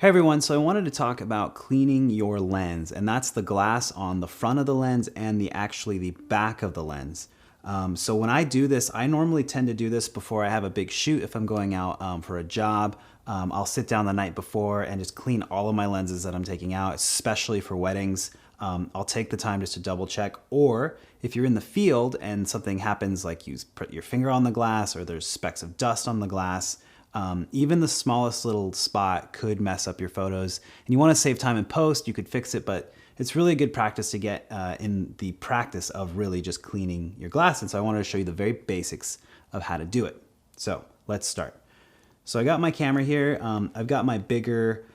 Hey everyone, so I wanted to talk about cleaning your lens, and that's the glass on the front of the lens and actually the back of the lens. So when I do this, I normally tend to do this before I have a big shoot. If I'm going out for a job, I'll sit down the night before and just clean all of my lenses that I'm taking out, especially for weddings. I'll take the time just to double check, or if you're in the field and something happens, like you put your finger on the glass or there's specks of dust on the glass, even the smallest little spot could mess up your photos. And you want to save time in post, you could fix it, but it's really a good practice to get in the practice of really just cleaning your glass. And so I wanted to show you the very basics of how to do it. So let's start. So I got my camera here. I've got my bigger,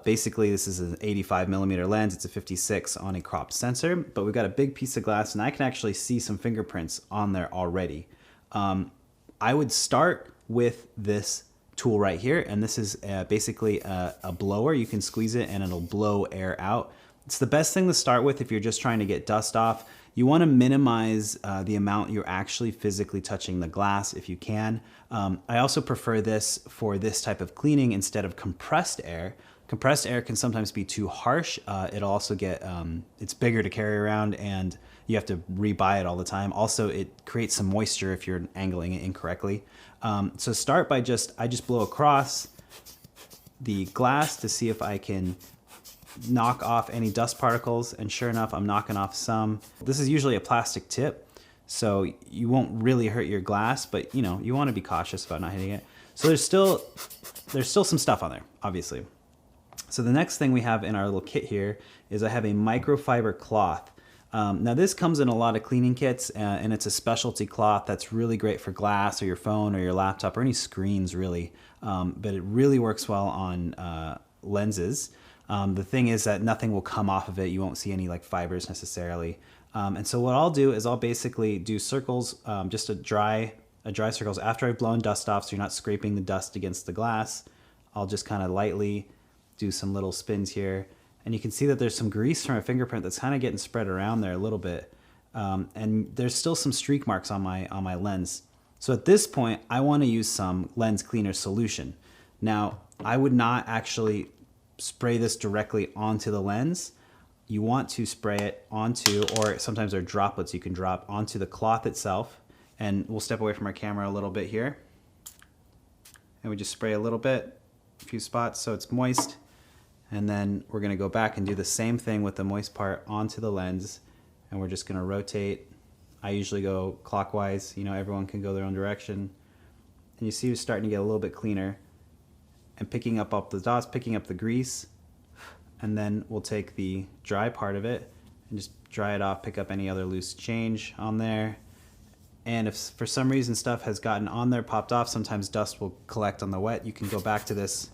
basically this is an 85mm lens. It's a 56 on a cropped sensor, but we've got a big piece of glass and I can actually see some fingerprints on there already. I would start with this tool right here, and this is basically a blower. You can squeeze it and it'll blow air out. It's the best thing to start with if you're just trying to get dust off. You want to minimize the amount you're actually physically touching the glass if you can. I also prefer this for this type of cleaning instead of compressed air. Compressed air can sometimes be too harsh. It'll also get, it's bigger to carry around and you have to rebuy it all the time. Also, it creates some moisture if you're angling it incorrectly. So start by I just blow across the glass to see if I can knock off any dust particles, and sure enough, I'm knocking off some. This is usually a plastic tip, so you won't really hurt your glass, but you know, you want to be cautious about not hitting it. So there's still some stuff on there, obviously. So the next thing we have in our little kit here is I have a microfiber cloth. Now this comes in a lot of cleaning kits, and it's a specialty cloth that's really great for glass or your phone or your laptop or any screens really, but it really works well on lenses. The thing is that nothing will come off of it. You won't see any like fibers necessarily. And so what I'll do is I'll basically do circles, just a dry circles after I've blown dust off, so you're not scraping the dust against the glass. I'll just kind of lightly do some little spins here. And you can see that there's some grease from a fingerprint that's kind of getting spread around there a little bit. And there's still some streak marks on my lens. So at this point, I want to use some lens cleaner solution. Now, I would not actually spray this directly onto the lens. You want to spray it onto, or sometimes there are droplets you can drop onto the cloth itself. And we'll step away from our camera a little bit here. And we just spray a little bit, a few spots so it's moist. And then we're going to go back and do the same thing with the moist part onto the lens. And we're just going to rotate. I usually go clockwise. You know, everyone can go their own direction. And you see it's starting to get a little bit cleaner. And picking up the dots, picking up the grease. And then we'll take the dry part of it and just dry it off, pick up any other loose change on there. And if for some reason stuff has gotten on there, popped off, sometimes dust will collect on the wet. You can go back to this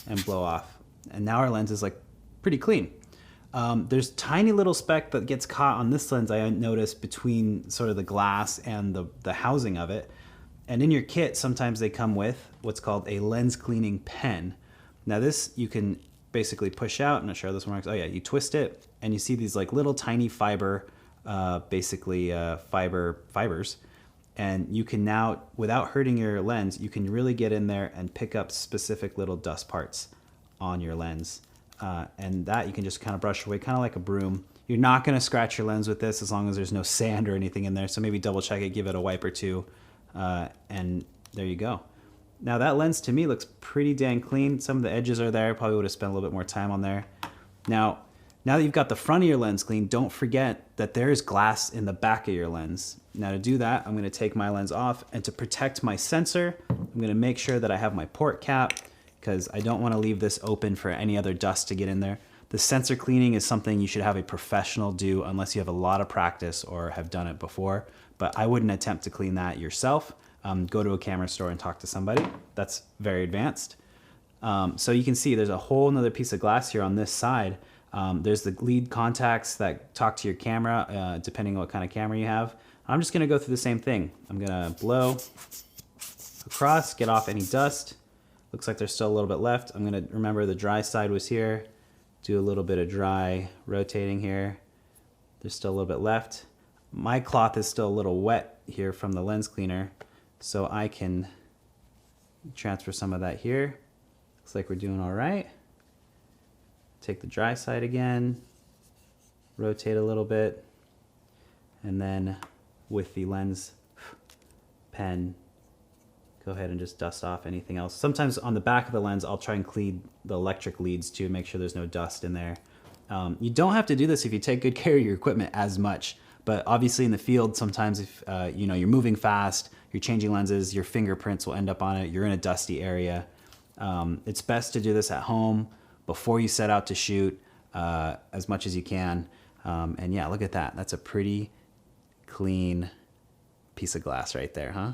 and blow off. And now our lens is like pretty clean. There's tiny little speck that gets caught on this lens, I noticed, between sort of the glass and the housing of it. And in your kit, sometimes they come with what's called a lens cleaning pen. Now this you can basically push out. I'm not sure how this one works. Oh yeah, you twist it and you see these like little tiny fiber, fibers. And you can now, without hurting your lens, you can really get in there and pick up specific little dust parts on your lens. And that you can just kind of brush away, kind of like a broom. You're not going to scratch your lens with this as long as there's no sand or anything in there. So maybe double check it, give it a wipe or two, and there you go. Now that lens to me looks pretty dang clean. Some of the edges are there. Probably would have spent a little bit more time on there. Now that you've got the front of your lens clean, don't forget that there is glass in the back of your lens. Now to do that, I'm going to take my lens off, and to protect my sensor, I'm going to make sure that I have my port cap, because I don't want to leave this open for any other dust to get in there. The sensor cleaning is something you should have a professional do unless you have a lot of practice or have done it before, but I wouldn't attempt to clean that yourself. Go to a camera store and talk to somebody. That's very advanced. So you can see there's a whole nother piece of glass here on this side. There's the lead contacts that talk to your camera, depending on what kind of camera you have. I'm just gonna go through the same thing. I'm gonna blow across, get off any dust. Looks like there's still a little bit left. I'm gonna remember the dry side was here. Do a little bit of dry rotating here. There's still a little bit left. My cloth is still a little wet here from the lens cleaner, so I can transfer some of that here. Looks like we're doing all right. take the dry side again, rotate a little bit, and then with the lens pen, go ahead and just dust off anything else. Sometimes on the back of the lens, I'll try and clean the electric leads too, make sure there's no dust in there. You don't have to do this if you take good care of your equipment as much, but obviously in the field, sometimes if you know, you're moving fast, you're changing lenses, your fingerprints will end up on it, you're in a dusty area. It's best to do this at home before you set out to shoot as much as you can. And yeah, look at that. That's a pretty clean piece of glass right there, huh?